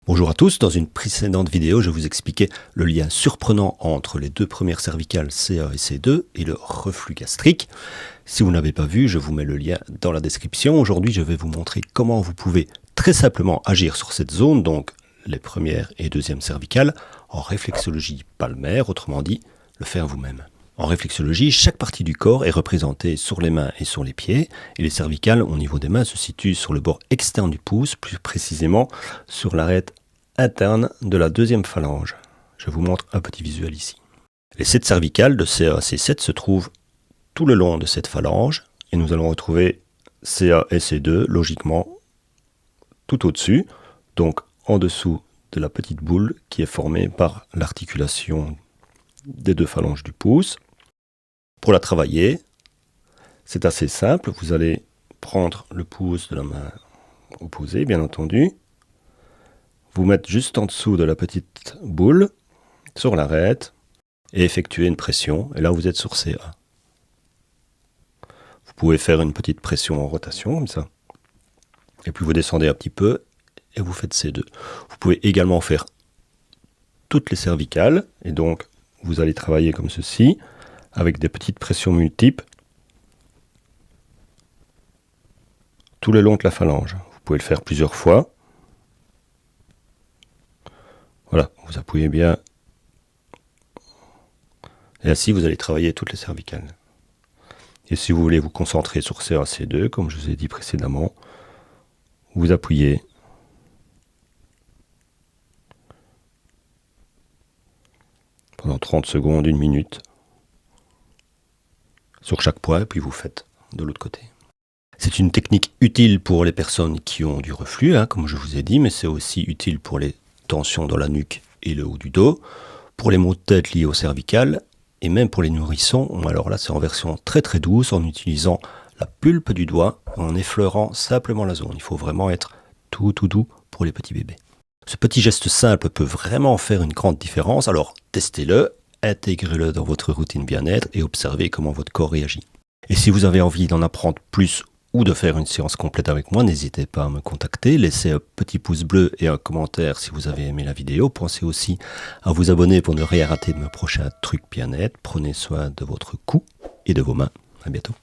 Bonjour à tous, dans une précédente vidéo, je vous expliquais le lien surprenant entre les deux premières cervicales C1 et C2 et le reflux gastrique. Si vous n'avez pas vu, je vous mets le lien dans la description. Aujourd'hui, je vais vous montrer comment vous pouvez très simplement agir sur cette zone, donc les premières et deuxièmes cervicales, en réflexologie palmaire, autrement dit, le faire vous-même. En réflexologie, chaque partie du corps est représentée sur les mains et sur les pieds, et les cervicales au niveau des mains se situent sur le bord externe du pouce, plus précisément sur l'arête interne de la deuxième phalange. Je vous montre un petit visuel ici. Les 7 cervicales de CA à C7 se trouvent tout le long de cette phalange, et nous allons retrouver CA et C2 logiquement tout au-dessus, donc en dessous de la petite boule qui est formée par l'articulation des deux phalanges du pouce. Pour la travailler, c'est assez simple. Vous allez prendre le pouce de la main opposée, bien entendu, vous mettre juste en dessous de la petite boule, sur l'arête, et effectuer une pression. Et là, vous êtes sur CA. Vous pouvez faire une petite pression en rotation, comme ça. Et puis vous descendez un petit peu, et vous faites C2. Vous pouvez également faire toutes les cervicales, et donc vous allez travailler comme ceci, avec des petites pressions multiples, tout le long de la phalange. Vous pouvez le faire plusieurs fois. Voilà, vous appuyez bien. Et ainsi, vous allez travailler toutes les cervicales. Et si vous voulez vous concentrer sur C1, C2, comme je vous ai dit précédemment, vous appuyez. Pendant 30 secondes, 1 minute, sur chaque point, et puis vous faites de l'autre côté. C'est une technique utile pour les personnes qui ont du reflux, comme je vous ai dit, mais c'est aussi utile pour les tensions dans la nuque et le haut du dos, pour les maux de tête liés aux cervicales, et même pour les nourrissons. Alors là, c'est en version très très douce, en utilisant la pulpe du doigt, en effleurant simplement la zone. Il faut vraiment être tout doux pour les petits bébés. Ce petit geste simple peut vraiment faire une grande différence, alors testez-le, intégrez-le dans votre routine bien-être et observez comment votre corps réagit. Et si vous avez envie d'en apprendre plus ou de faire une séance complète avec moi, n'hésitez pas à me contacter, laissez un petit pouce bleu et un commentaire si vous avez aimé la vidéo. Pensez aussi à vous abonner pour ne rien rater de mes prochains trucs bien-être. Prenez soin de votre cou et de vos mains. À bientôt.